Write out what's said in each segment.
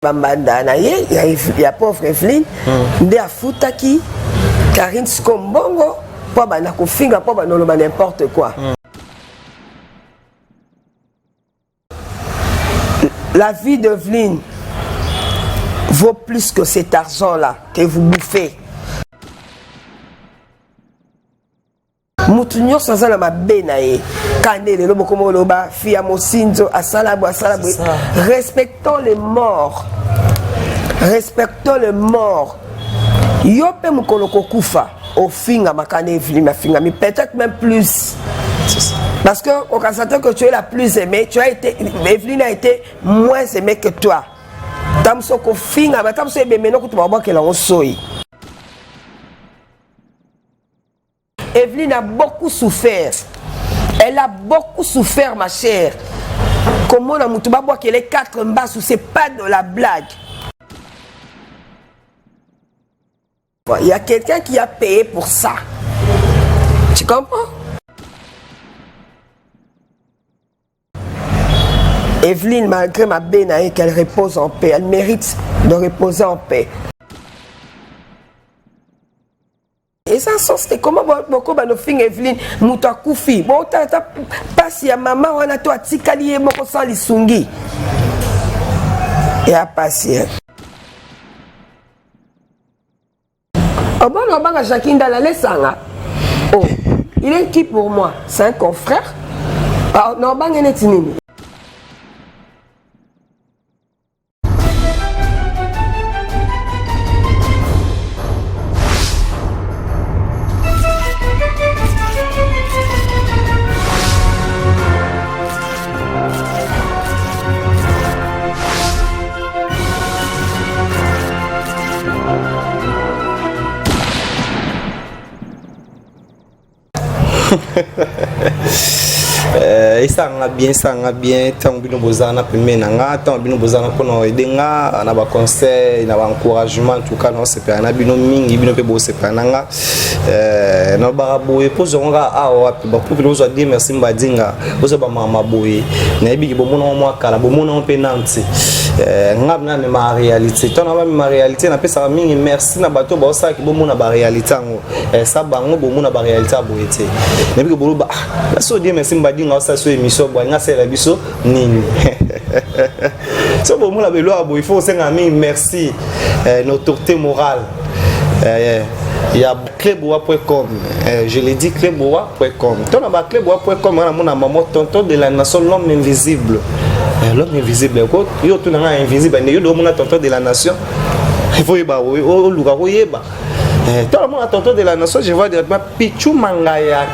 bambanda na ye ya pauvre Evelyne nde afutaki Karine Skombongo po bana kofinga po banoloba n'importe quoi. La vie d'Evelyne vaut plus que cet argent-là que vous bouffez. Mutu nyonso aza na mabe na ye kande lelo bokomo loba fia mosinzo asalabo. Respectons les morts. Respectons les morts. Yo pe mukolo kokufa ofinga makane Evelyne mafinga mais peut-être même plus. Parce que au cas que tu es la plus aimée, Evelyne a été moins aimée que toi. Tamso kofinga ba tamso ebemeno kutuba bakela osoi. Evelyne a beaucoup souffert. Elle a beaucoup souffert, ma chère. Comment on a moutouba boire qu'elle est 4 mbasou, c'est pas de la blague. Il y a quelqu'un qui a payé pour ça. Tu comprends? Evelyne, malgré ma bénaïe, qu'elle repose en paix, elle mérite de reposer en paix. Et ça, c'est comment beaucoup de filles Evelyne Mouta Koufi. Bon, t'as passé à maman, on a toi, Tikali, mon sang, les sungi. Et à passer. Oh bon, on va Jacqueline dans la laissanga. Oh, il est qui pour moi? C'est un confrère. Ah, non, on va Tinini. Ça nga bien tant bino bozana pemé nanga tant bino bozana kono edenga na ba conseil na ba encouragement en tout cas non c'est pas na bino mingi bino pe bo c'est pas nanga na ba boye pozonga awa ba pour bino zo dire merci mbadinga bozo ba mama boye na ebi bo mona mo akala bo mona pe nanti ngabna ne ma réalité tant na ma réalité na pesa mingi merci na bato ba osaki bo mona ba réalité ngo ça bango bo mona ba réalité aboyete na ebi bo ba la so dire merci mbadinga ça so émission boinga c'est la biso nini so bon la belo abo il faut senga mi merci notre autorité morale il y a cleboa.com je l'ai dit cleboa.com ton na cleboa.com na mona maman tonton de la nation l'homme invisible ko yo to na invisible ne yo do mona tonton de la nation il faut yeba o luga ko yeba tout le monde a tonton de la nation, je vois directement Pichou Mangaya.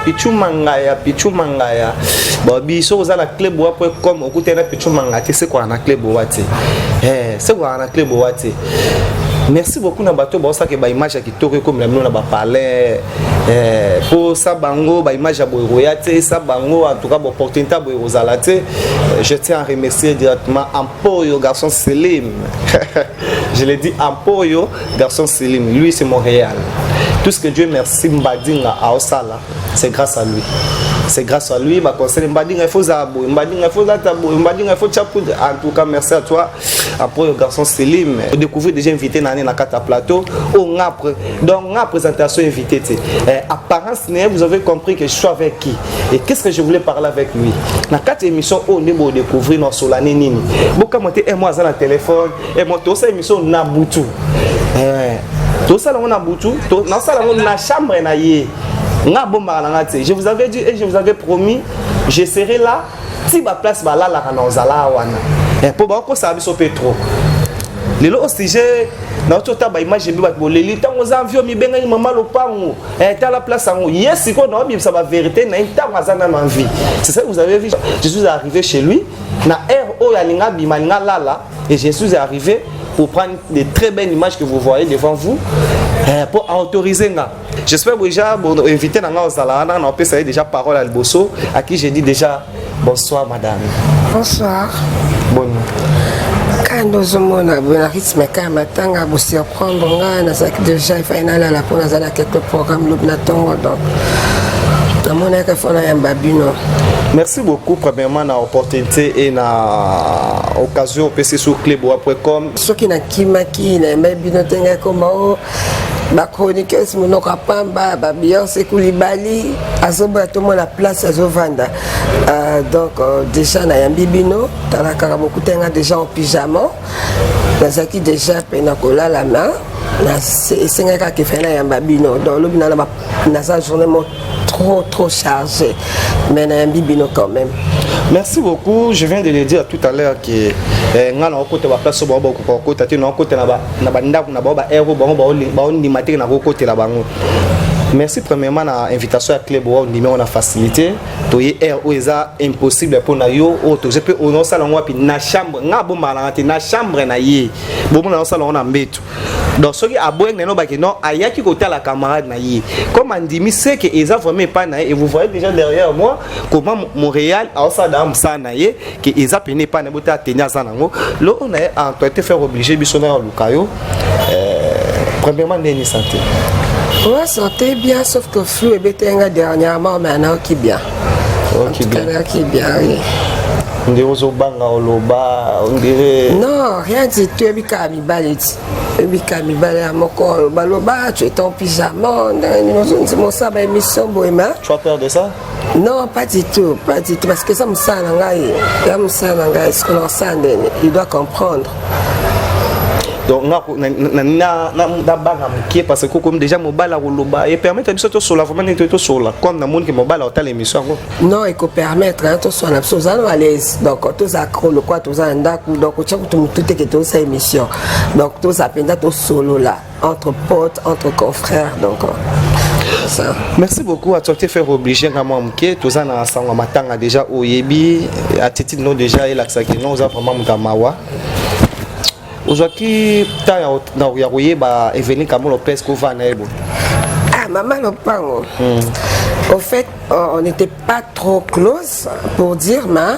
Bon, biso vous la cleboa.com, écoutez la Pichou Mangaya, c'est quoi la cleboa? C'est quoi la cleboa? Merci beaucoup na bato ba ça que ba image qui toque comme la na ba palais pour ça bango ba image ya boyate ça bango en tout cas opportunité boyozalate je tiens à remercier directement Ampoyo garçon Selim. Je l'ai dit Ampoyo garçon Selim, lui c'est Montréal. Tout ce que Dieu merci Mbadinga a Osala, c'est grâce à lui. C'est grâce à lui, ma conseil Mbadinga il faut zabo, Mbadinga il faut latabo, Mbadinga il faut chapou. En tout cas, merci à toi. Après le garçon Selim, découvrir déjà invité na kata plateau on après donc la présentation invité apparence vous avez compris que je suis avec qui et qu'est-ce que je voulais parler avec lui na quatre émissions on est découvrir dans Solane nini boka monter un mois dans le téléphone et moi tout ça émission na butu tout ça on a butu dans ça on na chambre na yé nga bomba na ngate je vous avais dit et je vous avais promis je serai là si ba place ba là na ozala wana pour ba ko ça biso pétro lelo au sujet na tota ba image bi ba boleli tango za envio mi benga mama lopango ta la place ango yes ko na bi ça va vérité na tango za na envie c'est ça que vous avez vu je suis arrivé chez lui na RO ya linga bi malinga lala et je suis arrivé pour prendre des très belles images que vous voyez devant vous pour autoriser nga j'espère déjà bon invité na nga ozala na on peut ça déjà parole à Liboso à qui j'ai dit déjà bonsoir madame. Bonsoir. Bonne. Quand nous avons un rythme quand matanga vous surprendre nga na ça déjà final à la pour na quelques programmes l'obnatongo donc Merci beaucoup premièrement na opportunité et na occasion PC sur club.com. Ce qui n'a kimaki na bino tenga komao ba chroniqueuse monoka pamba ba Beyoncé Koulibaly azoba tout la place azovanda donc déjà na yambi bino talaka beaucoup tenga déjà en pyjama nazaki déjà pena kola la main na sengaka ke fena yamba bino donc le bina na sa journée trop chargé mais na yambi bino quand même. Merci beaucoup. Je viens de le dire tout à l'heure que ngana okote ba place ba ko ko tati na okote na ba ndaku na ba ero ba on limiter na okote la bango. Merci premièrement na invitation à club on dit on a facilité to y air ou eza impossible pour na yo auto je peux on salon wapi na chambre nga bo malangati na chambre na ye bo na salon na mbetu donc ce qui a boire non ba que non ayaki côté la camarade na ye comme andimi c'est que eza vraiment pas na et vous voyez déjà derrière moi comment Montréal a ça dans ça na ye que eza peine pas na bota tenir ça nango là on a en été faire obliger bisona lukayo premièrement neni santé. Ouais, santé bien, sauf que flou et bétenga dernièrement, maintenant qui bien. Ok, bien. Qui bien, oui. On dirait aux banga, au loba, on dirait. Non, rien du tout, et puis mi balit. Et puis mi balit à mon corps, baloba, tu es en pyjama, mon sabre émission, bohéma. Tu as peur de ça? Non, pas du tout, parce que ça me sent ce qu'on en sent, il doit comprendre. Donc parce que comme déjà mobile et permettre de se sur la vraiment être sur la comme dans monde qui mobile à l'émission. Non, il peut permettre hein, tout soit la chose à l'aise. Donc tous accro le quoi tous en donc tout est que ça émission. Donc tous à peine tout solo là entre potes, entre confrères donc ça. Merci beaucoup à toi de faire obligé à moi que tous en ensemble matanga déjà au yebi à titre non déjà et là ça qui nous a vraiment mutamawa. Aujourd'hui, tu as Evelyne Kamou Lopez Ah, maman Lopango. Au fait, on n'était pas trop close pour dire, mais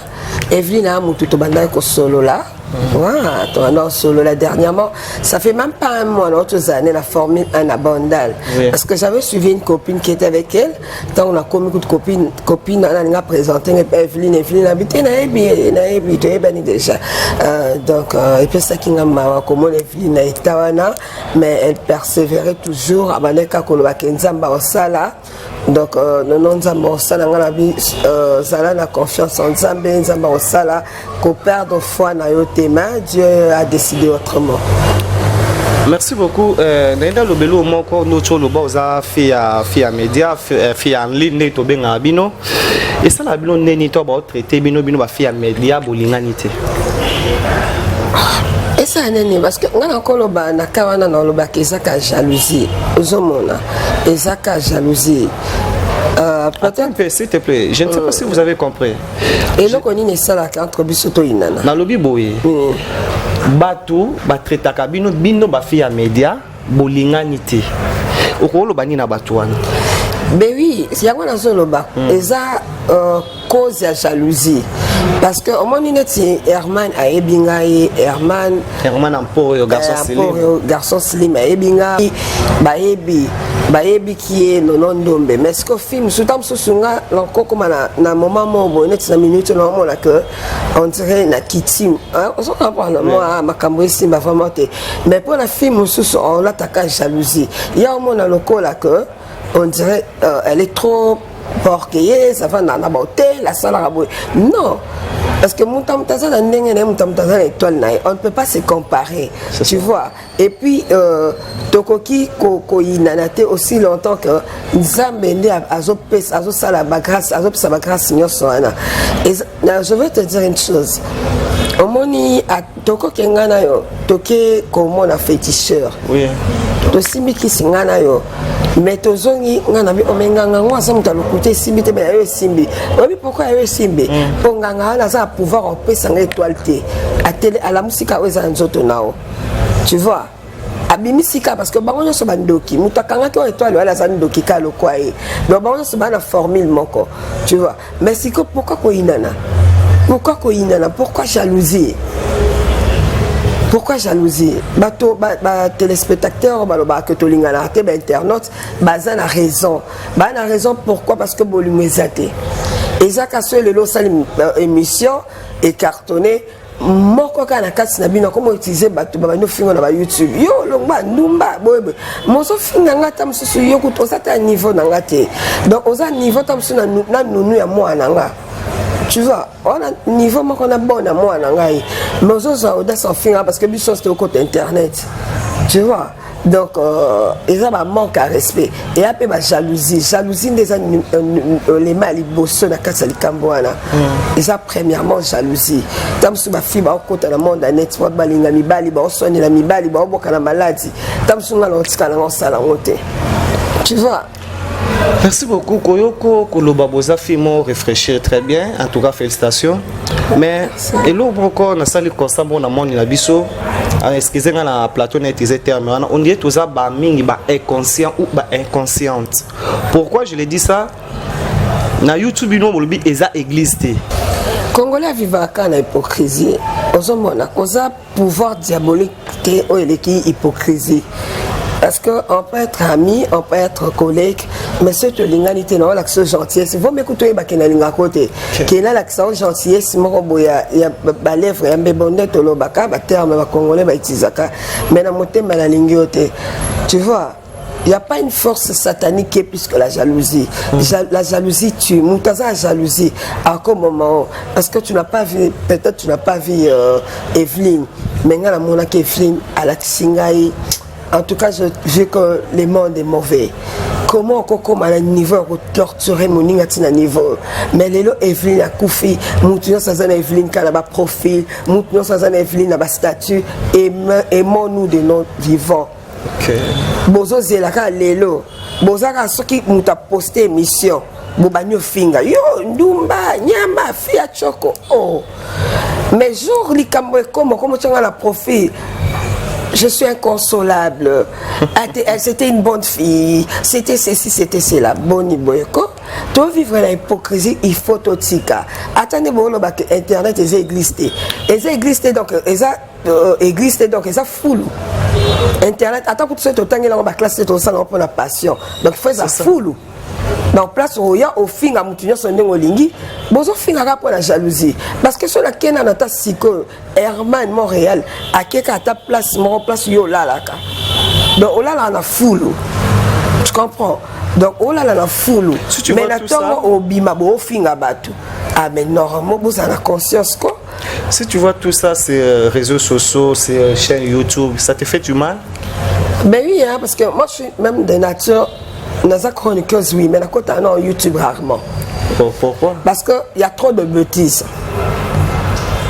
Evelyne a moutou ko solo là. Voilà, solo là dernièrement, ça fait même pas un mois, l'autre année, la formule un abondal. Oui. Parce que j'avais suivi une copine qui était avec elle. Quand on a commis une copine, on a présenté Evelyne habité Naïbi, déjà. Donc, et puis ça qui m'a comment Evelyne a mais elle persévérait toujours à Maneka Kolobakenzamba au Sala. Donc, nous avons la confiance en Zambé, Zamba au Sala, qu'on perd de foi dans tes mains, Dieu a décidé autrement. Merci beaucoup. Naïda Lobelo, moi, notre loba osa fait à média, fait en ligne, to ben abino. Et ça la bino neni to ba traité bino ba fait à média bolinganité. Et ça neni parce que on a encore loba na kawana na loba kezaka jalousie. Ozomona, ezaka jalousie. Peut-être, s'il te plaît, je ne sais pas si vous avez compris. Et là, on est ça entre bisoto inana. Dans le biboye, batu, batreta kabino, bino bafi à média, bolinganité. Okolo bani na batuana. Ben oui, c'est quoi dans ce loba. Et ça cause la jalousie. Parce que au moins c'est Herman a ebingaye Herman Ampo garçon slim a ebingaye baebi qui est non dombe mais ce que film sous tam sunga encore comme na moment mo net na minute na mo là que on dirait na kitim on se comprend moi makambo simba vraiment mais pour la film sous on l'attaque jalousie il y a un moment dans le cas là que on dirait elle est trop porquée ça va dans la beauté la salle à boire non parce que on ne peut pas se comparer tu vois et puis tokoki koinanate aussi longtemps que Nzambende azopes azosala grâce azopesa grâce nyosona et je veux te dire une chose omoni tokoki ngana yo toke comme na féticheur oui to simiki singana yo mais tozongi ngana bi omenganga ngwa samuta lokuté simbi te ba yo simbi obi pourquoi yo simbi pour nganga na ça pouvoir opesa étoile té à télé à la musique oza nzoto nao tu vois abimisika parce que bango so bandoki mutakanga to étoile wala za ndoki ka lokwaye donc bango so bana formule moko tu vois mais siko pourquoi ko inana pourquoi jalousie Pourquoi jalousie? Téléspectateurs, que tu as internautes, baza na raison. Bah na raison pourquoi? Parce que bolumezate. Et ça quand le lot émission est cartonné. Moko kana kati na bino comment utiliser bato ba no fingo na ba YouTube yo longba ndumba boyebe moso finga ngata msusu yo kutosa ta niveau na ngate donc oza niveau ta msusu na nunu ya mwana nga tu vois on a niveau moko na bon na mwana ngai mais ozo audace finga parce que biso c'était au côté internet tu vois. Donc, ils ont un manque à respect. Et après, la jalousie. Jalousie, les mal, ils bossent dans la casa de Cambouana. Ils ont premièrement jalousie. Tant que ma fille, au côté du monde, elle est balinga mi bali, ba soigner la mi bali, ba boka la maladie. Tant que nga l'otika na ngosala ngote. Tu vois. Merci beaucoup Koyoko Koloba Boza Fimo réfléchir très bien. En tout cas, félicitations. Mais et l'autre encore, na sali constat bon na monde na biso. Excusez-moi la plateau n'a utilisé terme. On dirait tout ça ba mingi ba inconscient ou ba inconsciente. Pourquoi je l'ai dit ça? Na YouTube ino molubi eza église té. Congolais vivent quand la hypocrisie. Ozomona koza pouvoir diabolique té o eleki hypocrisie. Parce qu'on peut être ami, on peut être collègue, mais cette l'ingalité non l'accent gentillesse. Vous m'écoutez bakena linga côté. Qui là l'accent gentillesse, moi boya il y a ba lèvres, il y a bonnet to baka ba terme ba congolais ba itisaka. Mais na moté la lingioté. Tu vois, il n'y a pas une force satanique qui est plus que la jalousie. La jalousie tue. Moutaza a jalousie. À quel moment? Parce que tu n'as pas vu, peut-être tu n'as pas vu Evelyne. Mais là, mon aki Evelyne à la Tsingaï. En tout cas, je veux que le monde est mauvais. Comment on a un niveau pour torturer mon niveau? Mais les lots Evelyne a koufi, mouton sans un Evelyne qui a un profil, mouton sans un Evelyne a un statut, aimons-nous de nos vivants. Bozo zelaka lelo, bozaka soki muta posté émission, bobanyo finga, yo ndumba nyama fia choko oh. Mais jour li kamwe comment tu as la profil? Je suis inconsolable. C'était une bonne fille. C'était ceci, c'était cela. Boni boyeko. Toi vivre la hypocrisie, il faut tout tika. Attendez, bon, Internet est existé. Ils existé donc, existé donc, ils full. Internet, attends pour tout ça, tu as la classe de ton sang pour la passion. Donc, il faut ça full. Donc, place où il y a au fin à moutonner son nom au lingi, bon, au fin à pour la jalousie. Parce que sur la Kenya, on a ta psycho, Herman Montréal, à quelqu'un à ta place, mon place, yo là, là. Donc, oh là, là, on a full. Tu comprends? Donc, oh là, là, on a full. Mais là, au bimabo, au fin à battu. Ah, mais normalement, vous avez la conscience, quoi. Si tu vois tout ça, c'est réseaux sociaux, c'est chaîne YouTube, ça te fait du mal? Ben oui, hein, parce que moi, je suis même de nature. Naza chroniqueuse, oui, mais la côte non YouTube rarement. Pourquoi? Parce qu'il y a trop de bêtises.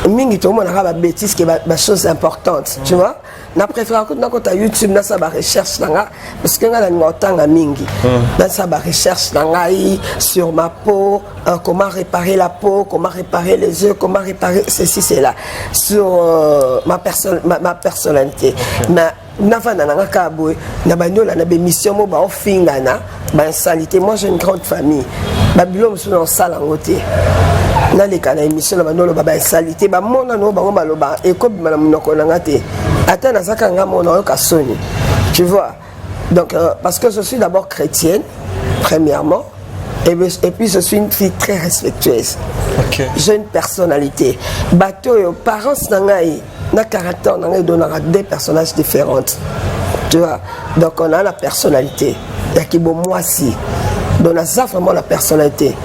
Mingi tout le monde a des bêtises qui est une chose importante, tu vois. Na préfère que na YouTube na sa recherche là parce que na ngotanga mingi. Na sa recherche là sur ma peau, comment réparer la peau, comment réparer les yeux, comment réparer ceci c'est là sur ma personnalité. Na navana na kabwe na banyola na bémission mo ba ofingana ba salité. Moi j'ai une grande famille. Babylone sur dans salle en côté. Na les kana émission na banyola ba salité ba mona no ba maloba et comme madame nokonanga te. Attends, tu vois. Donc, parce que je suis d'abord chrétienne, premièrement, et puis je suis une fille très respectueuse. Okay. J'ai une personnalité. Bateau, parents, na caractère, donnera deux personnages différents. Tu vois. Donc, on a la personnalité. Il y a qui bon moi si. Donc, on a vraiment la personnalité.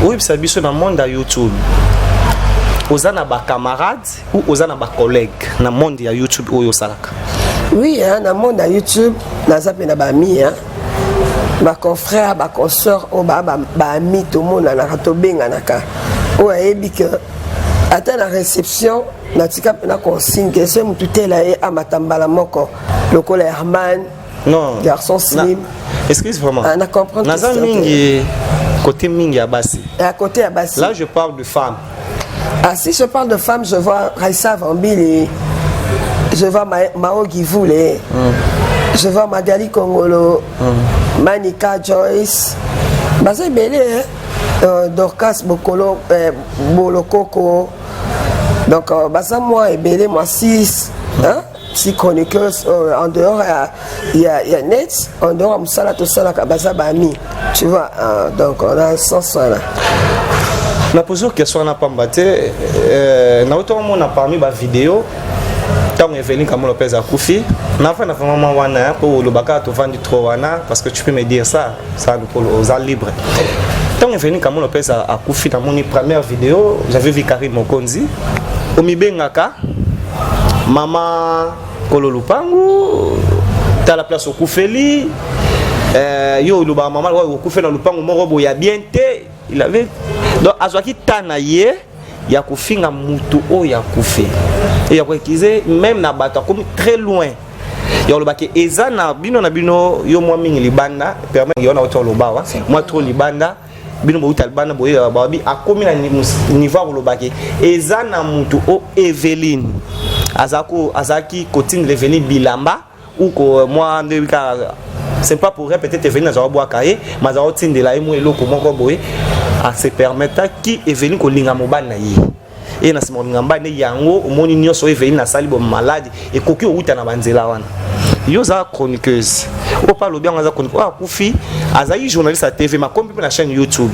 Oui, ça dit sur le monde à YouTube. Aux ana ba camarades ou aux ana ba collègues na monde ya YouTube ou yosalaka. Oui, hein, na monde ya YouTube, na zape na ba ami hein. Ba confrère, ba consœur, o ba ami tout monde na rato benga naka. O ebi que ata la réception na tika na consigne que c'est mututela e amatambala moko. Lokola Herman. Non. Garçon slim. Excuse vraiment. On a compris. Na za mingi côté mingi abasi. À côté abasi. Là je parle de femmes. Ah, si je parle de femmes, je vois Raissa Vambili, je vois Mao Givoule, je vois Magali Kongolo, Manika Joyce, Bazé Belé, Dorcas Bokolo, Bolokoko, Donc, ça, moi, et belé, moi, 6 chroniqueuses. En dehors, il y a net. En dehors, tout ça, tu vois, donc, on a 100 là. Na posé question na pambaté na auto on a parmi ba vidéo tant Evelyne comme Lopez a Koufi na fa na vraiment wana pour le baka to vendre trop wana parce que tu peux me dire ça pour aux libre tant Evelyne comme Lopez a Koufi dans mon première vidéo j'avais vu Karim Mokonzi omibengaka mama kololupangu ta la place au Koufeli yo luba mama au Koufeli na lupangu moko boya bien té il avait donc azwaki tana ye ya kufinga mutu o ya kufe et ya kwekize même na bato comme très loin ya lobaki eza na bino yo mwa mingi libanda permet yo na auto lobawa moi trop libanda bino bo utalibana boye babi akomi na niveau lobaki eza na mutu o Evelyne azaki kotine Evelyne bilamba ou ko moi ndeka c'est pas pour répéter Evelyne na boa kaye mais za otine de la emo eloko moko boye à se permettre qui Evelyne ko linga mobana na ye et na simo ngamba ne yango omoni nyoso Evelyne na sali bo malade et koki outa na banzela wana yo za chroniqueuse o parle bien za chroniqueuse akufi azayi journaliste à TV ma comme na chaîne YouTube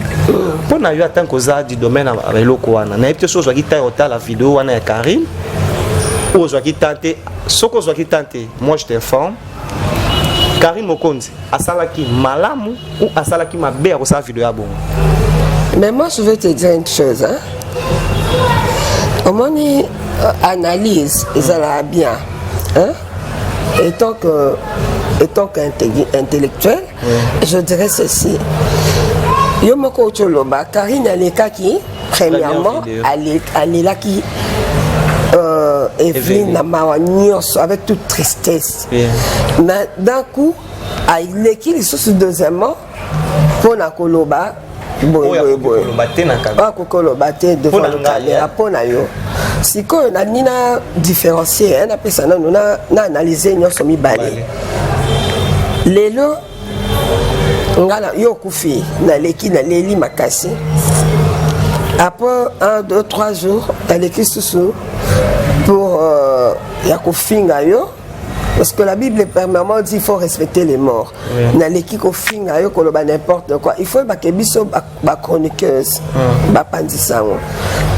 pour na yo attend que za du domaine à eloko wana na epte so zo ki ta la vidéo wana ya Karim o zo ki tante soko zo ki tante moi je t'informe Karim Mokonzi asalaki malamu ou asalaki mabe ko sa vidéo ya bon. Mais moi, je veux te dire une chose. Hein? Au moins, analyse, ils allaient bien. Hein? Étant qu'intellectuel, je dirais ceci. Yomoko Choloba, Karine Alekaki, premièrement, elle est là qui Evelyne avec toute tristesse. Mais d'un coup, elle est sous deuxièmement, pour la Koloba. Kokolobaté devant le caméra pour nayo si ko na nina différencier na pesa na analyser nyoso mibale lelo ngala yo kufi na leki na leli makasi après 1 2 3 jours elle écrit sous pour ya kufinga yo. Parce que la Bible premièrement dit qu'il faut respecter les morts. Dans l'équipe au fin, n'importe quoi. Il faut que les chroniqueuses, les gens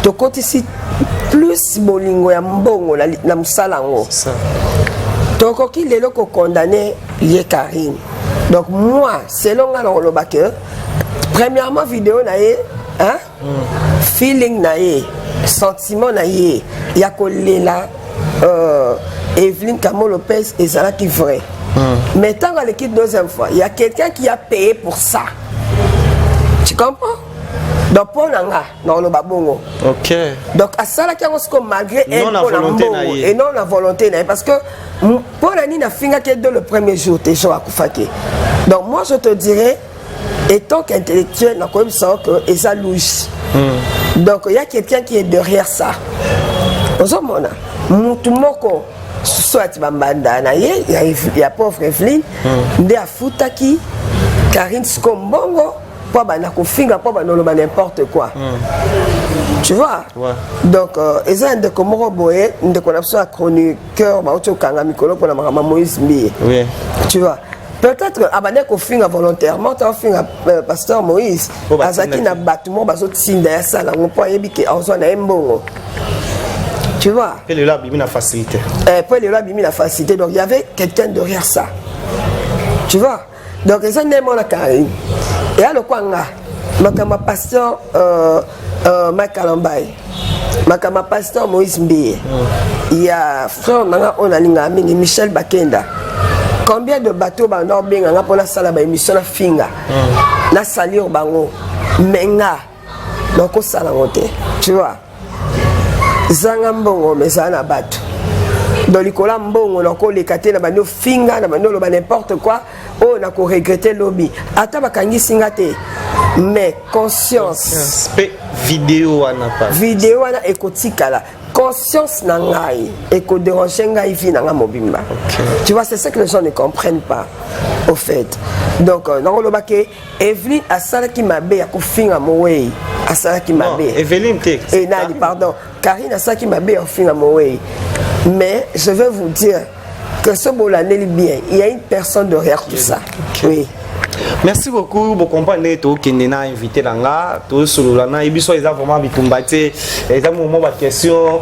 donc quand ici plus bolingo ya mbongo na msalango. Donc qui les locaux condamnés lié Karim. Donc moi selon la que premièrement vidéo na ye, hein, feeling na ye, sentiment na ye, ya kolela Evelyne Kamo Lopez et Zala qui vrai. Mais tant qu'on l'équipe deuxième fois, il y a quelqu'un qui a payé pour ça. Tu comprends? Donc pour Nanga, non le babongo. Ok. Donc à ça là qui a malgré elle et non la volonté parce que pour la Nina Finga qui est de le premier jour t'es gens à Koufake. Donc moi je te dirais étant qu'intellectuel dans comme ça que et ça louche. Donc il y a quelqu'un qui est derrière ça. Ozomona. Mutumoko soit bambanda na ye ya pauvre Evelyne nde afutaki Karine Skombongo pour bana kofinga pour bana loba n'importe quoi. Tu vois? Donc eza un de komoro boye nde kona so chroniqueur ba ocho kanga mikolo pour la mama Moïse Mbiye. Oui. Tu vois? Peut-être abane kofinga volontairement ta finga pasteur Moïse azaki na batumo bazo tsinda ya sala ngopo yebike azo na mbongo. Tu vois? Et le lab, il a facilité. La facilité. Donc il y avait quelqu'un derrière ça. Tu vois? Donc ils ont aimé la Karine. Et à le Kwanga, ma pasteur Makalambay, ma pasteur Moïse Mbiye. Il y a frère on a l'ingami Michel Bakenda. Combien de bateaux bandor benga pour la salle à émission la finga. La salir bango. Menga. Donc on salamote. Tu vois? Zanga mbongo mezana batu dans likola mbongo na ko lekate na bano finga na bano loba n'importe quoi oh na ko regretter lobby ata bakangi singate mais conscience vidéo wana pas vidéo wana ekotikala conscience na ngai eko déranger ngai vi na nga mobimba. Tu vois c'est ça que les gens ne comprennent pas au fait. Donc na loba ke Evelyne asala ki mabe ya ko finga mowe asala ki mabe Evelyne et nani pardon Karine a ça qui m'a bien fait à Moé. Mais je vais vous dire que ce mot là n'est bien. Il y a une personne derrière tout ça. Oui. Merci beaucoup. Vous comprenez tout qui n'est pas invité dans là. Tout sur là. Il y a vraiment bitumbaté. Il y a un moment de question.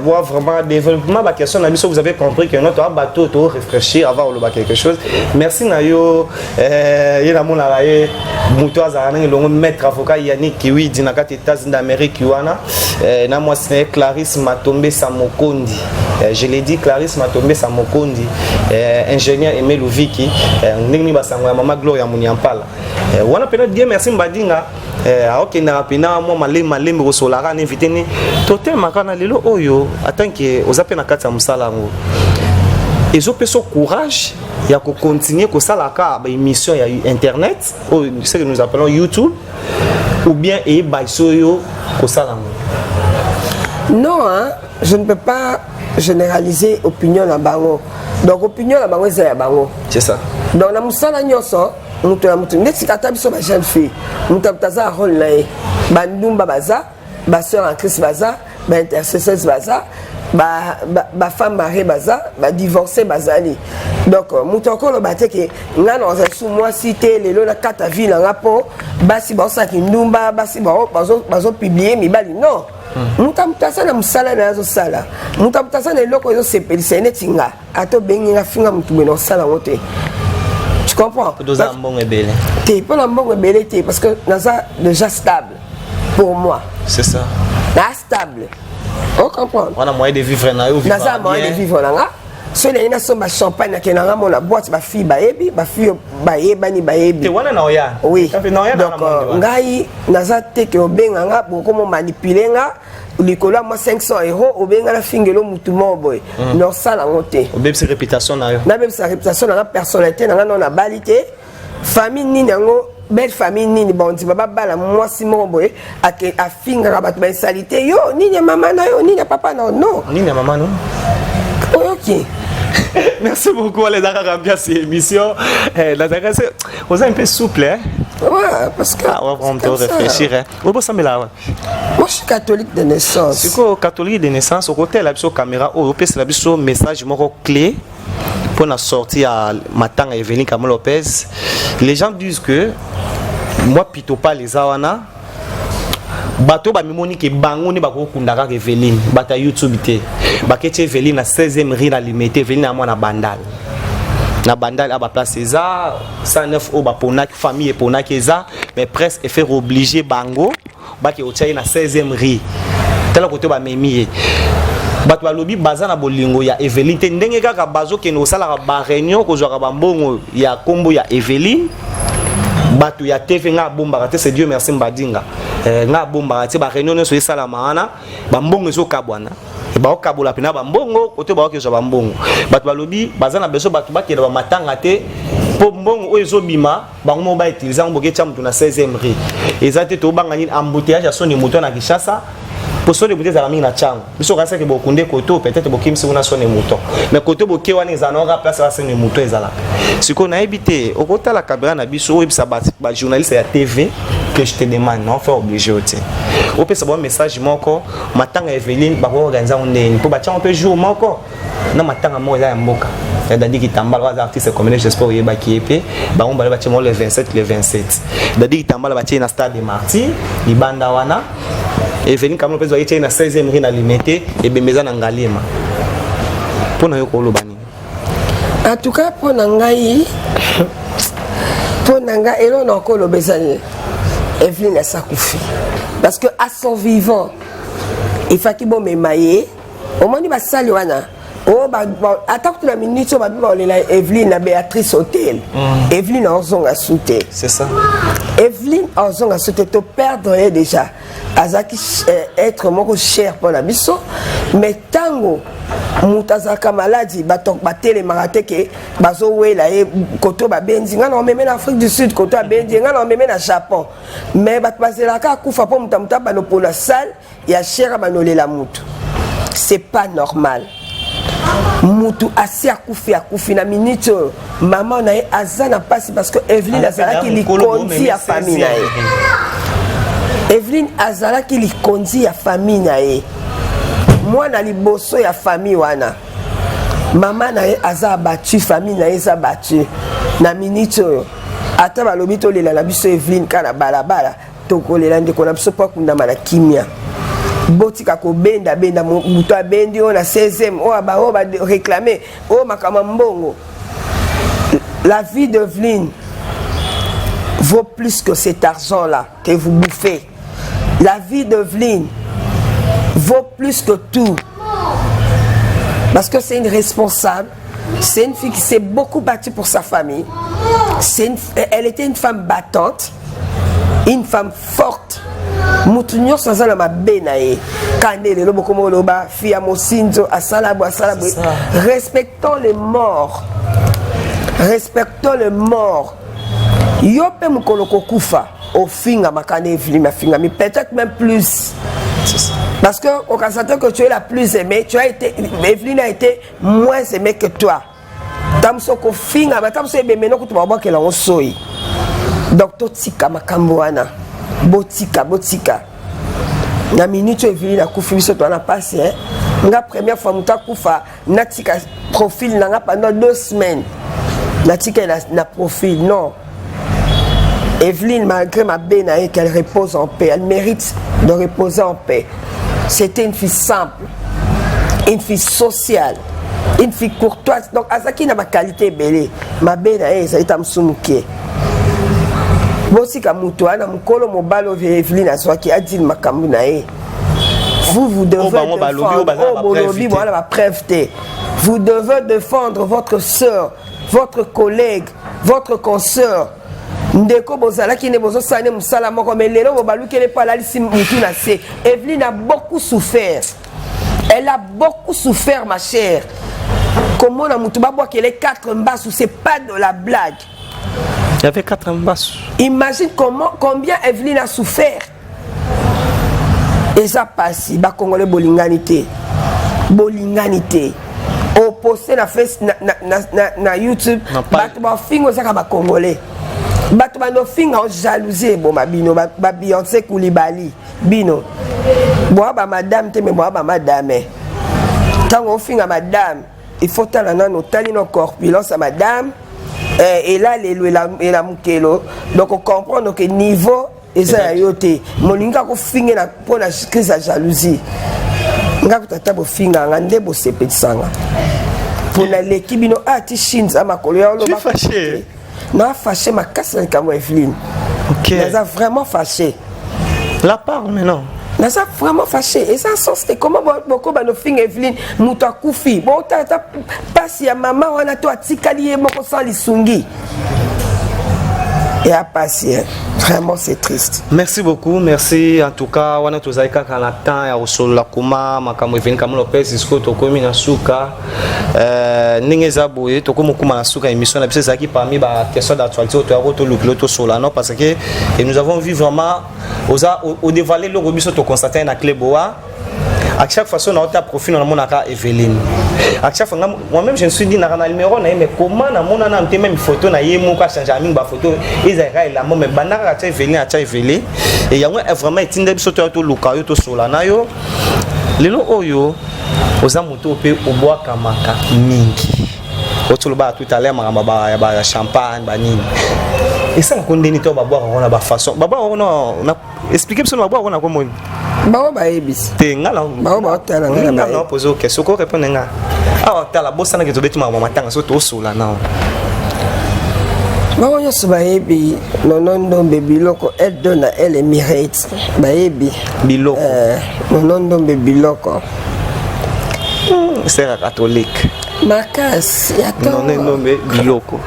Voir vraiment développement de question. Vous avez compris que notre bateau doit réfléchir avant de quelque chose. Merci Nayo. Il y a mon alaye. Moutois Zarani, le maître avocat Yannick Kiwi, Dinakat États-Unis d'Amérique, Yuana. Moi c'est Clarisse Matombe Samokondi. Je l'ai dit, Clarisse Matombe Samokondi. Ingénieur Aimé Louviki. Ningni Basango, Maman Gloria Mouniampala. On a peut-être dit merci Mbadinga. Ok, na pina moi malem rosolara invité ni. Totel makana lelo oyo. Attends que aux appels na kata musalango. Ils ont ce courage. Il y a continuer que ça la carte émission il y a internet ou ce que nous appelons YouTube ou bien et baisoyo que ça non hein, je ne peux pas généraliser opinion na bango donc opinion na bango c'est bango c'est ça donc na musala nyoso mutu na mutu ndeti kata biso ba jeune fille mutu taza rôle na ye bandumba baza ba sœur en Christ baza ba intercesseuse baza ba femme mariée baza ba divorcé bazali donc mutoko lo baté que nga na sous moi cité lelo na kata ville nga po basi ba sa kindumba basi bazo publier mi bali non mutamutasa na musala na zo sala mutamutasa na loko zo sepelisa netinga ato bengi nga finga mutu beno sala ngote tu comprends doza mbongo ebele té pas la mbongo ebele té parce que naza déjà stable pour moi c'est ça na stable. On comprend. On a moyen de vivre na yo vivre. Na moyen de vivre là. So les ina somba champagne na na mon la boîte ba fille ba yebi ba fille ba yebani ba yebi. Te wana na oya. Oui. Donc ngai naza te ke obenga nga boko mo manipuler nga likolo moi 500 € obenga la fingelo mutu mo boy. Non ça la ngote. Obeb sa réputation na yo. Na beb sa réputation na personnalité na non na balité. Famille ni nango belle famille ni bon ti baba bala moi si mon boy a finga ba ba salité yo ni maman na yo ni papa na non ni maman non OK. Merci beaucoup les gars bien cette émission vous êtes un peu souple hein ouais parce que on va vraiment réfléchir hein vous pensez là moi je suis catholique de naissance c'est quoi catholique de naissance au côté la caméra au peut c'est la message mon clé pour la sortie à Matanga Evelyne Kamel Lopez. Les gens disent que moi pito pas les awana bato ba mimoni ke bango ni bako kundaka Evelyne bata YouTube té bakete Evelyne na 16e rue na limité Evelyne na mwana bandal à ba place ça 109 au ba ponaki famille ponaki ça mais presque et faire obliger bango ba ke otia na 16e rue tela côté ba memi bato balobi baza na bolingo ya Evelyne te ndenge kaka bazo ke no sala ba réunion ko zwa ba mbongo ya kombo ya Evelyne bato ya TV nga bomba te c'est Dieu merci mbadinga nga bomba te ba réunion so sala maana ba mbongo so kabwana e ba okabola pena ba mbongo kote ba okezwa ba mbongo bato balobi baza na beso bato bakela ba matanga te po mbongo oyo ezobima bango mo ba utiliser ngo boketia mutu na 16e rue ezate to banga ni embouteillage ya soni moto na Kinshasa. Pour ceux qui ont mis na chang, biso kasa ke bokunde koto peut-être bokimsi una sonne mouton. Mais koto boké wana ezanora place la sonne mouton ezala. Siko na ebité, okota la caméra na biso websa ba journaliste ya TV que je te demande non faut obligé oti. O peut savoir message moko matanga Evelyne ba ko organiser ndeni po ba tia on peut jour moko na matanga mo ya mboka. Dadi kitambala les artistes comme j'espère yeba ki epé ba on ba tia mo le 27 le 27. Dadi kitambala ba tia na stade des Martyrs, libanda wana Evelyne Kamel Lopez va na 16e rue na limité et bemeza na ngalima. Pona yo ko lobani. En tout cas pour ngai elo na ko lobezali Evelyne Sakufi parce que à son vivant il faut qu'il bon me mailler au moins ba sali wana oh ba attaque la minute ba ba la Evelyne na Béatrice Hôtel Evelyne Ozonga Souté c'est ça Evelyne Ozonga Souté to perdre déjà azaki être moko cher pour la biso mais tango mutazaka maladie batok batele marate ke bazo wela e koto ba benzi nga na meme na Afrique du Sud koto ba benzi nga na meme na Japon mais bat bazelaka kufa po mutamuta bano pour la salle ya cher banolela mutu c'est pas normal mutu asi akufi na minute maman na azana passe parce que Evelyne azalaki likondi ya famille na Evelyne azalaki likondi ya famille na moi na liboso ya famille wana maman na ye aza abattu famille na ye eza battu na minute oyo ata balobi tolela na biso Evelyne kana balabala tokolela ndeko na biso po kundama na kimia botika kobenda benda mutu abendi oyo na 16e oyo ba réclamer oyo makama mbongo. La vie d'Evelyne vaut plus que cet argent-là que vous bouffez. La vie d'Evelyne vaut plus que tout. Parce que c'est une responsable. C'est une fille qui s'est beaucoup battue pour sa famille. Elle était une femme battante. Une femme forte. Mutunyo sanzala mabenae. Kandele lobo komo loba fia mosinzo asalabu. Respectons les morts. Respectons les morts. Yope mukoloko kufa. Au finga makane Evelyne mafinga. Mais peut-être même plus. Parce que au cas que tu es la plus aimée, Evelyne a été moins aimée que toi. Tamsoko finga, mais tamso ebemeno kutu baba ke la osoi. Donc totika makamboana. Botika. Na minute Evelyne a kufi biso to na passé hein. Nga première fois muta kufa natika profil nanga pendant 2 semaines. Natika na profil non. Evelyne, malgré ma bénaïe, qu'elle repose en paix, elle mérite de reposer en paix. C'était une fille simple, une fille sociale, une fille courtoise. Donc, Azaki n'a ma qualité belle. Ma bénaïe, ça est à m'soumouké. Bosi Kamoutoua, na mukolo mobalo Evelyne a soit qui a dit ma kamounae. Vous devez vous devez défendre votre soeur, votre collègue, votre consoeur. Ndeko bozala qui ne bozo sane musala moko mais lelo bobalu kele pa la lisi mutu na se. Evelyne a beaucoup souffert. Elle a beaucoup souffert ma chère. Comment na mutu ba bois que les 4 mbassu c'est pas de la blague. Il y avait 4 mbassu. Imagine combien Evelyne a souffert. Et ça passe ba congolais bolinganité. Au poster na face na YouTube ba ba fingo ça ba congolais. Bato bano finga en jalousie bon mabino ba Beyoncé Koulibaly bino boa ba madame te me boa ba madame tango finga madame il faut tala nano tali no corpulence à madame et là et la mukelo donc on comprend que niveau eza yote molinga ko finga na pona crise à jalousie nga kutata bo finga ngande bo sepetsanga pour na l'équipe bino ati à ma makolo ya lo ba fâché. Non, fâché ma casse comme Evelyne. Ok. Elle a vraiment fâché. La part maintenant. Elle a vraiment fâché. Et ça, c'est comment beaucoup de filles Evelyne mouta koufi. Bon, t'as pas si à maman on a toi tikali et moko sans lisungi. Et à passer. Vraiment, c'est triste. Merci beaucoup, merci. En tout cas, on a tous les cas quand on attend à Osolo la Kuma, Makamo Evelyne Kamolo Lopez, Isco Tokomi Nasuka, Ningeza Boye, Tokomo Kuma Nasuka, émission la pièce qui parmi les questions d'actualité, au Loukloto Solano, parce que nous avons vu vraiment, au dévoiler le Robiso, to constater un Cléboa. À chaque fois, on a un profil dans mon aka Evelyne. À chaque fois, moi-même, je me suis dit, dans le numéro, mais comment on a même photo, na yé mouka changer ami ba photo, ils aient là, mais banara à Evelyne, et il y a vraiment été une sorte de luka yo to solana yo. Lelo oyo, aux amoto pe au bois kamaka mingi. Autour ba tout à l'heure, ma champagne, banine. Et ça, on connaît pas boire, on a ba façon. Baba, on a expliqué ça, on boire, on a comment. Bao ba ebis. Tengala. Bao ba tala ngala ba. Non, poser OK. Soko répondre nga. Ah, tala bossa na ke to beti ma matanga so to sola na. Bao yo so ba ebi nonondo bebiloko elle donne à elle mérite. Ba ebi biloko. Nonondo bebiloko. C'est catholique. Makas ya to. Non biloko.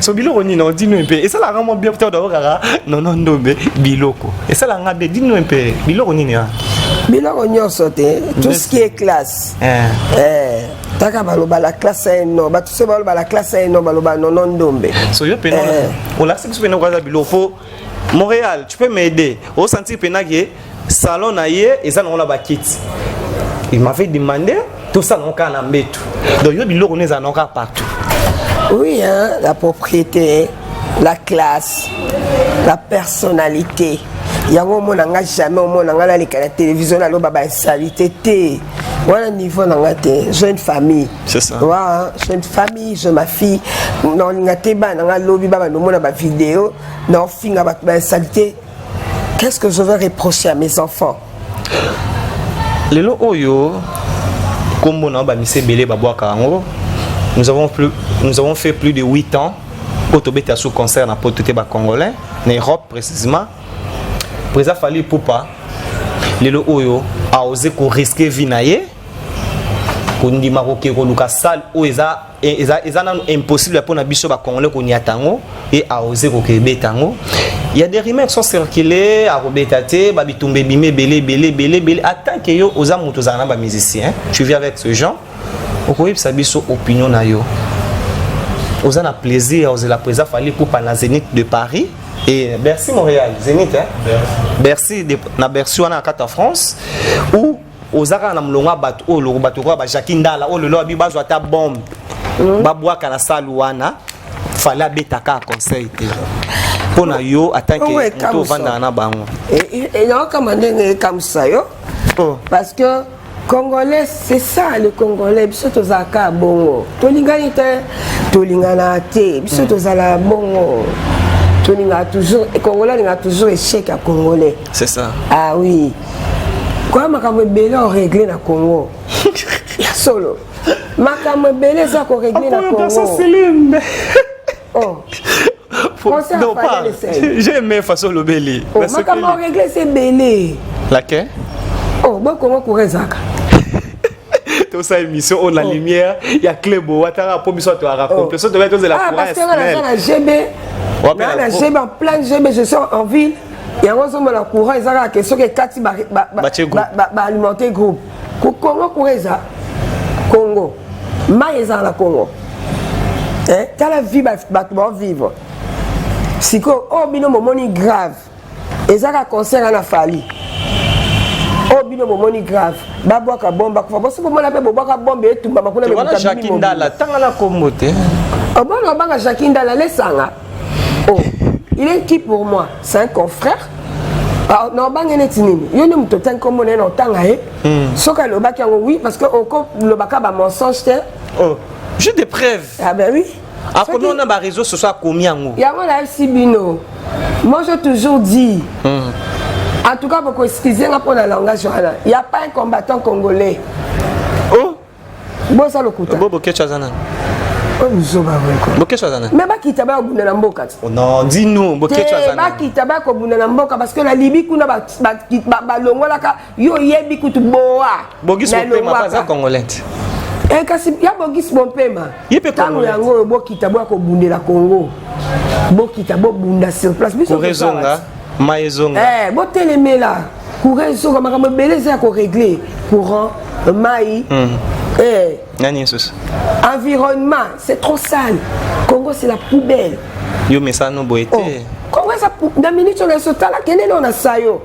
So biloko ni non dis nous un peu. Et ça la rend bien peut-être d'avoir non biloko. Et ça la rend bien dis nous un peu. Biloko ni ni. Biloko nyonso te tout ce qui est classe. Taka baloba la classe no ba tout se baloba la classe no baloba non ndombe. So yo pena. On la sait que pena kwa biloko. Montréal, tu peux m'aider. Au sentir pena que salon na ye et ça on la ba kit. Il m'avait demandé tout ça non kana mbetu. Donc yo biloko neza non ka partout. Oui hein, la propriété, la classe, la personnalité. Yango monanga jamais au monanga la télévision na lo baba salité té. Voilà niveau dans la tête. J'ai une famille. C'est ça. Voilà, j'ai une famille, j'ai ma fille. Dans la tête, dans la lobby, dans la vidéo, dans la saleté. Qu'est-ce que je vais reprocher à mes enfants? Lelo oyo, comme on a mis belé babwa karango, nous avons fait plus de 8 ans au Tobeta sous concert dans Pototé Congolais, en Europe précisément. Président Fally Ipupa, Lelo oyo a osé qu'on risque vinaye, qu'on dit marocain qu'on nous casse ou eza impossible pour na biso ba Congolais qu'on y atango et a osé qu'on kebe tango. Il y a des rumeurs qui sont circulées à Robetate, Babitumbe Bime, belé, attends que yo osa motozana ba musicien. Tu viens avec ce genre. Au courrier sabi so opinion na yo. Osa na plaisir, osa la présence Fally Ipupa na Zénith de Paris et Bercy Montréal, Zénith hein. Bercy na Bercy wana en France où ozaka na mlonga bato o lo bato ko ba Jakindala o lelo abi bazwa ta bombe. Ba boaka na salle wana Fally abetaka conseil te. Pour yo attendre que tout vendre na bango et non comme comme ça yo parce que Congolais c'est ça le Congolais biso tozaka bongo tolingani te tolingana te biso tozala bongo tolinga toujours et Congolais linga toujours échec à Congolais c'est ça ah oui quoi makambo belé on régler na Congo ya solo makambo belé ça ko régler na Congo oh non pas j'ai aimé façon le belé parce que comment régler c'est belé laquelle oh bon comment courir zaka tout ça émission on la lumière il y a Clébo watara pour biso to raconter ça devait être de la courage parce que on a GB on a GB en plein GB je suis en ville et on sommes la courage zaka question que kati ba alimenter groupe Congo courir za Congo maïza la Congo hein t'as la vie ba vivre siko oh bino momoni grave ezaka concert na Fally oh bino momoni grave babwaka bomba kufa bosi bomona pe bobwaka bombe etumba makuna be butabini Jakindala tanga la komote oh bon on banga Jakindala lesanga oh il est qui pour moi c'est un confrère ah non banga netinini yo ne muto tan comme on est en tanga e soka le baki yango oui parce que on le baka ba mensonge te oh j'ai des preuves ah ben oui. Après, on a des réseaux sociaux combien? Il y a un FC Bino. Moi, j'ai toujours dit, en tout cas, pour excuser pour le langage, il n'y a pas un combattant congolais. Oh bon, ça le coûte. Bobo, qu'est-ce que tu as? Oh, nous avons qu'est-ce que tu as? Mais bah, qui t'a pas au bout de la mboka. Non, dis-nous, qu'est-ce que tu as? Bah, qui t'a pas au bout de la mboka parce que la Libye, qu'on a longola, yo yebi kutu boa. Bogis, on pas ça congolais. Eh kasi ya bogis bompema tango yango bokita bwa ko bundela Congo bokita bo bunda sur place biso rezonga maezonga botelemela kurezo makambo beleza ko régler courant mai nani Jesus environnement c'est trop sale Congo c'est la poubelle yo mesano boete Congo ça dans minute on est là kene on a sayo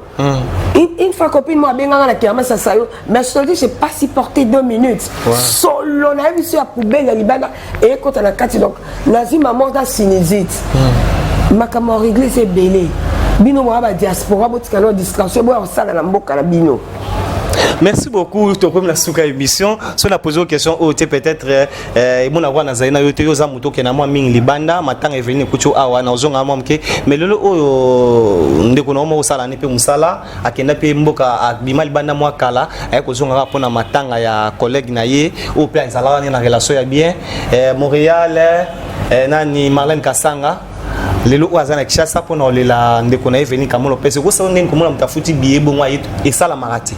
une fois copine moi benga na kiama ça sayo mais je te dis j'ai pas supporté 2 minutes solo na vu sur la poubelle la libana et quand on a kati donc nazi maman dans sinusite makamo régler c'est belé bino moi ba diaspora botikano distraction bo sala na mboka na bino. Merci beaucoup to comme la souka émission si on a posé une question au peut-être mon avoir na zaina yo te yo za muto ke na moi ming libanda matanga eveni kucho awa na ozonga mamke mais lelo oyo ndeko na mo sala ne pe musala akenda pe mboka abima libanda moi kala ay ko zonga pona matanga ya collègue na ye au pe nzala na relation ya bien Montréal nani Marlène Kasanga lelo azana kishasa pona olela ndeko na eveni kamono pese ko sa ndeko mona mtafuti biye bo moi et ça la marati.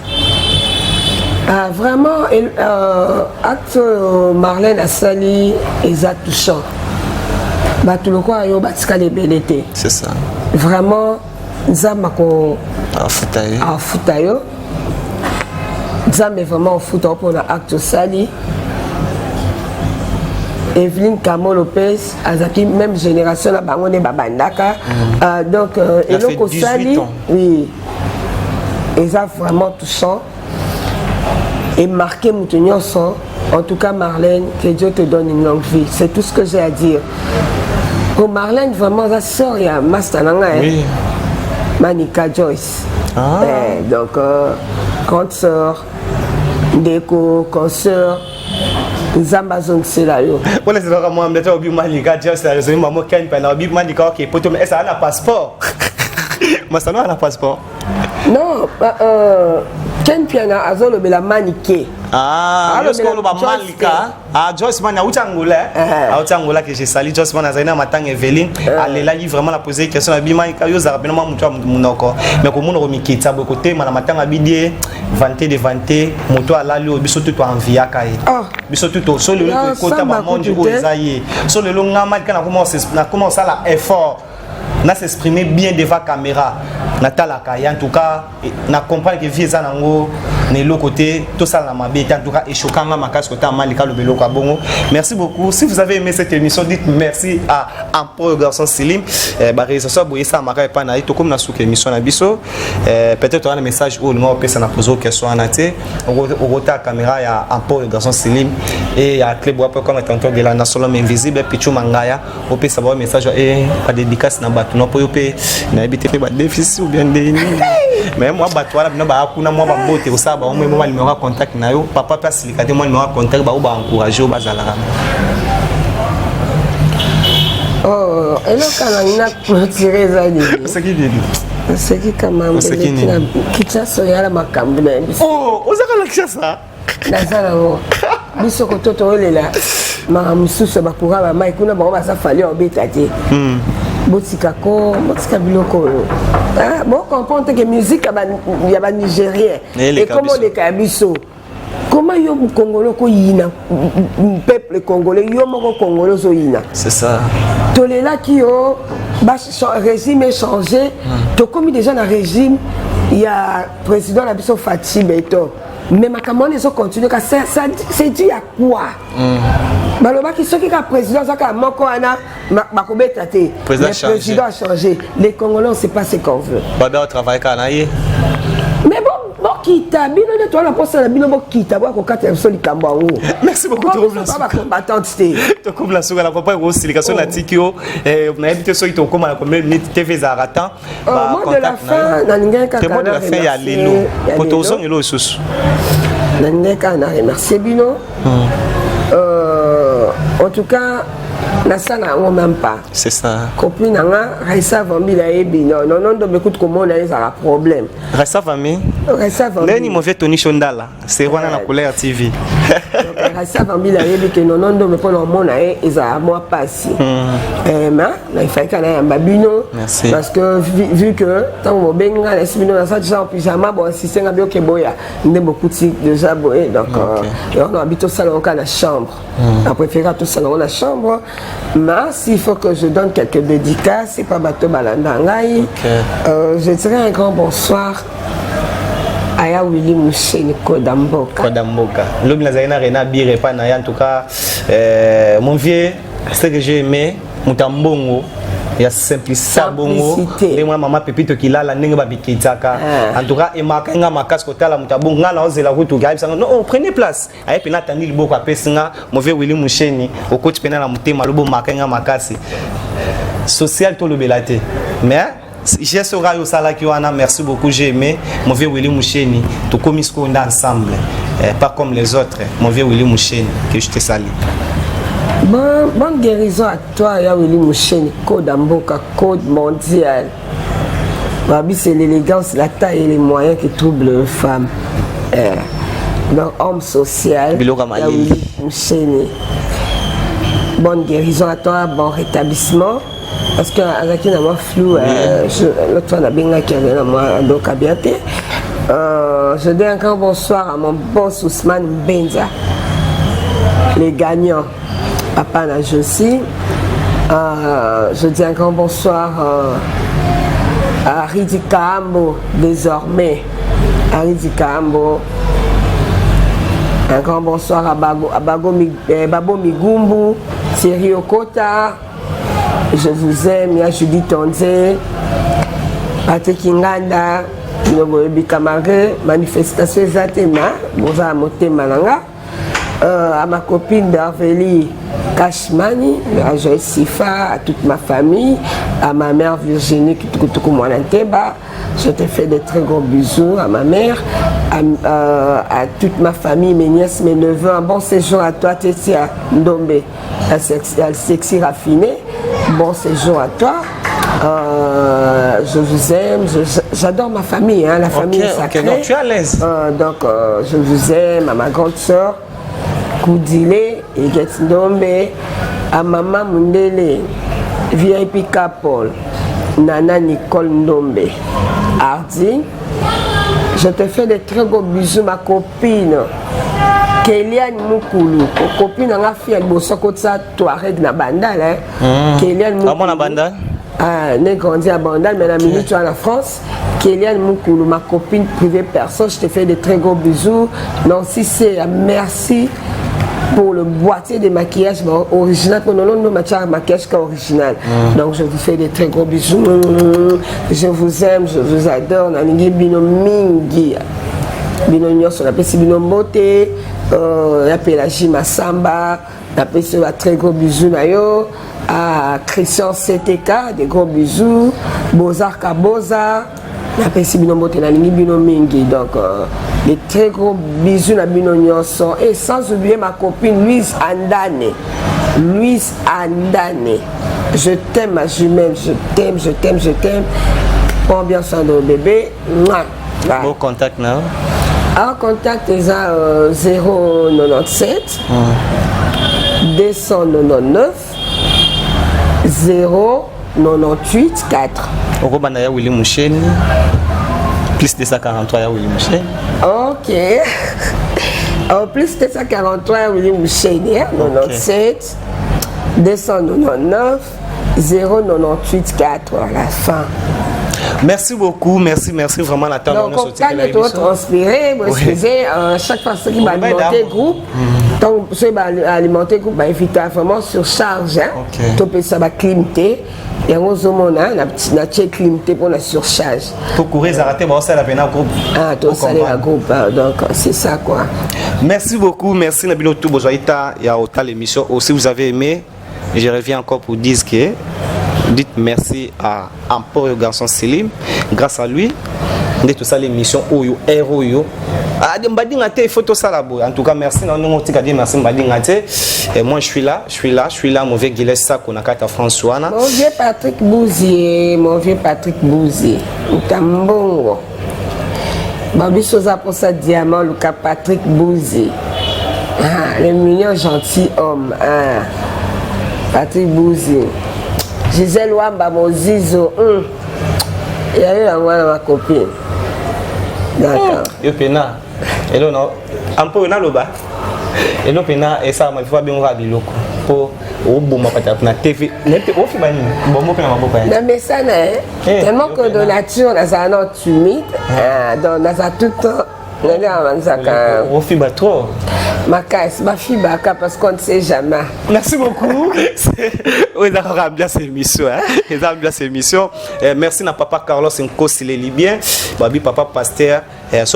Ah, vraiment, acte Marlène Asali est touchant. Batuloko yo batika les belete. C'est ça. Vraiment, Zamako a futayo. Zam est vraiment futayo pour l'acte Sali. Evelyne Camo Lopez, Azaki, même génération à Bangone Babandaka. Donc, Eloko Sali, oui, ils sont vraiment touchants. Et marqué Moutonioson, en tout cas Marlène, que Dieu te donne une longue vie. C'est tout ce que j'ai à dire. Pour Marlène, vraiment, sa sœur, il y a Mastananga, oui. Manika Joyce. Donc, grande sœur, ndeko concert nzamba zongisela yo on est là moi mbeta obi malika just la raison maman ken pa na obi malika OK poto mais ça a un passeport masano a un passeport non ken piana azolobela manike lorsque on va malika Joyce man Angola que j'ai sali Joyce man azana matang Eveline elle là vraiment la poser question abi malika yo za rapidement mutu munoko mais comme on mikita bo côté mala matang abidie vanter moto ala li biso tout envia kai biso tout so le côté ba monde ko ezaye so le longa malika na commence à la effort na s'exprimer bien devant caméra natala kaya en tout cas na comprendre que vie ça nango ne l'autre côté tout ça la mabe en tout cas et choquant ma casse côté malika le beloko bongo. Merci beaucoup. Si vous avez aimé cette émission, dites merci à Ampol Garçon Selim ba réalisation boye ça maka pa na to comme na sous émission na biso peut-être on a un message ou le mot que ça na poser question en até au rota caméra ya Ampol Garçon Selim et ya club ou comme étant de la nation invisible Pichu Mangaya au peut savoir message et pas dédicace na batu no po pe na habité pe ba déficit ou bien des mais moi batwa na ba kuna moi ba bote au ça ba moi moi numéro contact na yo papa passe le cadre moi numéro contact ba ou ba encourager ba zalaka et là quand on a tiré ça dit c'est qui dit c'est qui quand même qui t'a soya la makambu na biso ozaka la kisa nazala ngo biso ko toto olela ma mususu ba pourra ba mai kuna ba ba sa fali obeta te botika biloko bon comprendre que musique ya ba nigérien et comment les kabiso comment yo congolais ko yina peuple congolais yo moko congolais zo yina c'est ça tolela ki yo ba régime changé to comme déjà na régime il y a président la biso Fatih Beto mais ma camone ils ont continué ça c'est dû à quoi baloba qui soki ka président zaka moko ana bakobeta te le président a changé les Congolais on sait pas ce qu'on veut baba travailler kanaye mais bon kita bino de toi la poste la bino bo kita ba ko kata so likambo ango merci beaucoup ba combattante te to comme la soga la papa ko silikation la tikio on a habité so ito comme la combien minutes TV za ratan ba contact de la fin na ninga ka témoin de la fin ya lelo poto so ngelo susu na ninga ka na remercier bino en tout cas na sana on même pas c'est ça copine nga Raissa Vambi la ebi non do m'écoute comment on a un problème Raissa Vambi leni mauvais Tony Shondala c'est roi na couleur TV Raissa Vambi la ebi que non do me prendre mon na eza moi passi mais il fallait qu'on ait un babino parce que vu que tant on benga la sibino na ça genre pyjama bon assistant à bioke boya ndé beaucoup déjà boé donc on habite au salon dans la chambre on préfère tout salon la chambre. Mais s'il faut que je donne quelques dédicaces, c'est pas Bato Balandangaï. Je dirais un grand bonsoir à ya Willy Moucheni Kodamboka. L'homme Lazarina Rena Bire Panaya, en tout cas, mon vieux, ce que j'ai aimé, Moutambongo. Il y a simplicité bongo et moi maman pépito qui là la ninga babikitaka en tout cas et makenga makas ko tala mutabongo ngala ozela kutu gaib sanga non prenez place aye pena tandili boko apesinga mauvais Willy Moucheni au coach pena la mutema lobo makenga makasi social to le belate mais j'ai ce rayo sala ki wana merci beaucoup j'ai aimé mauvais Willy Moucheni to komisko nda ensemble pas comme les autres mauvais Willy Moucheni que je te salue. Bonne guérison à toi, ya Willy Moucheni, code Amboka, code mondial. Babi, c'est l'élégance, la taille et les moyens qui troublent une femme. Donc, homme social, ya Willy Moucheni. Bonne guérison à toi, bon rétablissement. Parce que avec une amie floue, l'autre fois, on a bien qui avait un donc à bien. Je dis encore bonsoir à mon boss Ousmane Benza, les gagnants. Papa na Josie. Je dis un grand bonsoir à Ridi Kaambo, désormais. À Ridi Kaambo. Un grand bonsoir à Babo Migumbu, Thierry Okota. Je vous aime, ya Judith Tonze, Patrick Nganda, Noboebi Kamare, manifestation Zatema, Boza Mote Malanga. À ma copine d'Arveli Kashmani, à Joyce Sifa, à toute ma famille, à ma mère Virginie Kitukutuku Mwananteba, Je te fais de très gros bisous à ma mère, à toute ma famille, mes nièces, mes neveux. Un bon séjour à toi, Tessia Ndombe, la sexy raffinée. Bon séjour à toi. Je vous aime, j'adore ma famille, hein, la famille est sacrée. Ok, donc tu es à l'aise. Donc je vous aime, à ma grande soeur, Koudile, Eget Ndombe, à maman Mundele, VIP Kapol, Nana Nicole Ndombe, Hardy. Je te fais de très gros bisous, ma copine. Kéliane Moukoulou, copine en fille, elle bosse comme ça, Touareg na Bandal, hein. Kéliane Moukoulou. Comment na Bandal? Ah, n'est grandi à Bandal, mais la minute tu es en France. Kéliane Moukoulou, ma copine privée personne, je te fais de très gros bisous. Nancy, c'est merci pour le boîtier de maquillage original, pour nous matière maquillage original. Donc je vous fais de très gros bisous. Je vous aime, je vous adore. Nanigi Bino Mingi. Bino Nyos, on appelle Bino Mote. On appelle la Jima Samba. On appelle un très gros bisous. À Christian CTK, des gros bisous. Bozar Kaboza. On appelle Bino Mote. Nanigi Bino Mingi. Donc des très gros bisous à Bino Nyos. Et sans oublier ma copine Louise Andane. Louise Andane. Je t'aime ma jumelle. Je t'aime, je t'aime, je t'aime. Prends bien soin de bébé. Bon contact, non? En contact, ils ont 097 299 098 4. Au Robana, Willy Mouchen. Plus de 143, Willy Mouchen. Ok. En plus de 143, Willy Mouchen. 97 299 098 4 à la fin. Merci beaucoup, merci vraiment la table. Donc, quand il est transpiré, vous excusez, chaque fois qui va alimenter le groupe, donc ceux qui vont alimenter le groupe, va éviter vraiment surcharge. Tu peux ça va climter. Et on se demande, on a climté pour la surcharge. Pour courir, arrêter, on va aller dans le groupe. Ah, tu vas aller dans le groupe, donc c'est ça quoi. Merci beaucoup, merci Nabilo Toubozoïta, il y a autant l'émission. Aussi, vous avez aimé, et je reviens encore pour dire que. Dites merci à Ampo Garçon Selim. Grâce à lui, on a tout ça l'émission Oyo Héros Yo. Ah, il faut tout ça là-bas. En tout cas, merci. Merci. Et moi, je suis là. Mon vieux Guillet Sac, on a qu'à François. Mon vieux Patrick Bouzier. Tambongo. Babi Sosa pour ça, diamant, Lucas Patrick Bouzier. Ah, le mignon gentil homme. Ah, Patrick Bouzier. Gisèle Wamba, mon zizo. Il y a eu la ma copine. D'accord. Yo pena. Et là, un peu na loba. Et là, pena, et ça, il faut bien voir des locaux. Pour au bon ma patate na TV. N'était au film bon mo pena ma boka. Non mais ça n'est. Tellement que de nature, dans un autre humide, dans un tout temps. Au film trop. Ma fille Baka parce qu'on ne sait jamais. Merci beaucoup. Vous avez bien cette émission. Merci à papa Carlos Nkosi les Libyens. Babi papa pasteur.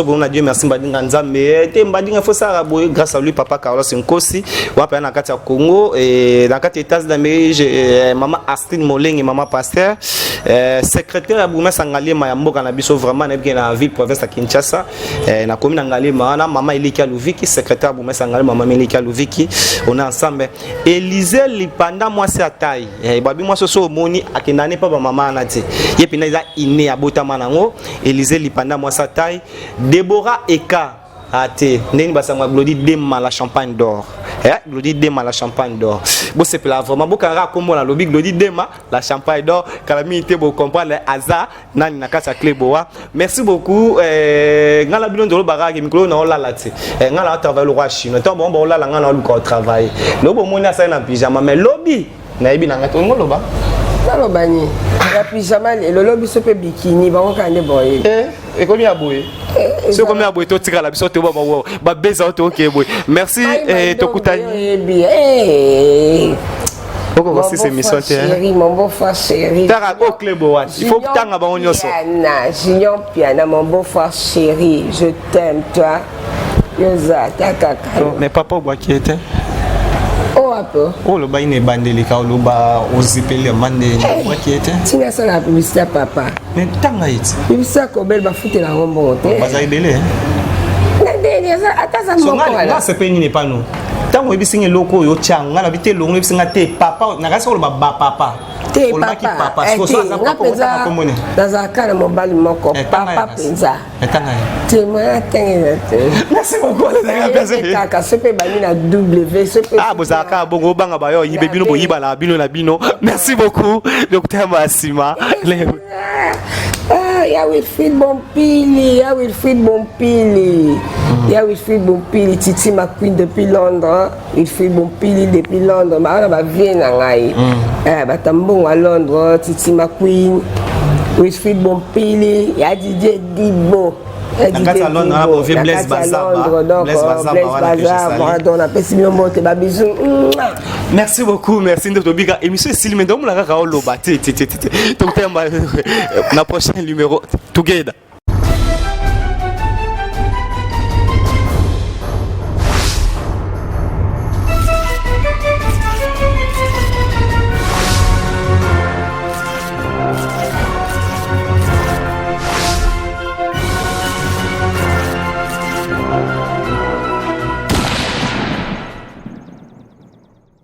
On a Dieu merci Mbadinga Nzambe. Mbadinga faut ça grâce à lui papa Carlos Nkosi. Wapa na kati ya Congo et dans quatre états d'Amérique maman Astrid Moleng et maman pasteur. Secrétaire à Boumé Sangali Mayamboka na biso vraiment na bien la ville province à Kinshasa. Na commune Ngali maman Elika Louviki secrétaire à Boumé Sangali maman Elika Louviki. On est ensemble. Élisée Lipanda moi c'est à taille. Babi moi so moni akinane pa maman anati. Yepina iza iné abota manango. Élisée Lipanda moi c'est à taille. Déborah Eka ate neni basangwa Glody Dema la champagne d'or. Glody Dema la champagne d'or. Bon c'est là vraiment beaucoup ra comme la lobby Glody Dema la champagne d'or calamité pour comprendre les hasards nani na kasa clé boa. Merci beaucoup ngala bilon de barage micro na la lati. Ngala travail le roi chinois. Tant bon là ngala lu travail. Le bon mona ça na pyjama mais lobby na ebi na ngato ngoloba. Na lobani. La pyjama le lobby se peut bikini ba on kande boy. Et combien à bouer? C'est combien à bouer? Toi, tu as la mission, tu vas baiser, ok, boy. Merci, et Tokutani. Pourquoi c'est cette mission? Chérie, mon beau-frère chéri. T'as un club, il faut que tu aies un bon yosso. Junior Piana, mon beau-frère chéri, je t'aime, toi. Yosa, ta caca. Mais papa, bois qui était? Oh, peu. Oh le bain est bandé ka le ba ozipeli mande wakiete. Tinga ça la publicité à papa. Mais tanga it. Publicité ko bel ba foutre la rombo te. Baza ibele. Ata ça So mo ko nga la. se pe ni pas nous. Tango ebisinga loko yo changa na bité longo ebisinga te papa na kasi ko ba papa. Te papa. So ça ça papa ko ta komone. Dans un cas mobile moko papa penza. Tanga. Te moi tenga te. Merci beaucoup les gars. Kaka sepe bani na W sepe. Ah bozaka bongo banga ba yo yibe bino bo yiba la bino na bino. Merci beaucoup Docteur Massima. Ah, ya Wilfried Bompili, ya Wilfried Bompili. Ya Wilfried Bompili, Titi McQueen depuis Londres. Wilfried Bompili depuis Londres. Ma ba vie na ngai. Ba tambon à Londres, Titi McQueen. Wilfried Bompili, ya DJ Dibo. Blaise merci beaucoup, merci de Tobiga. Émission Silme, donc la prochain numéro together.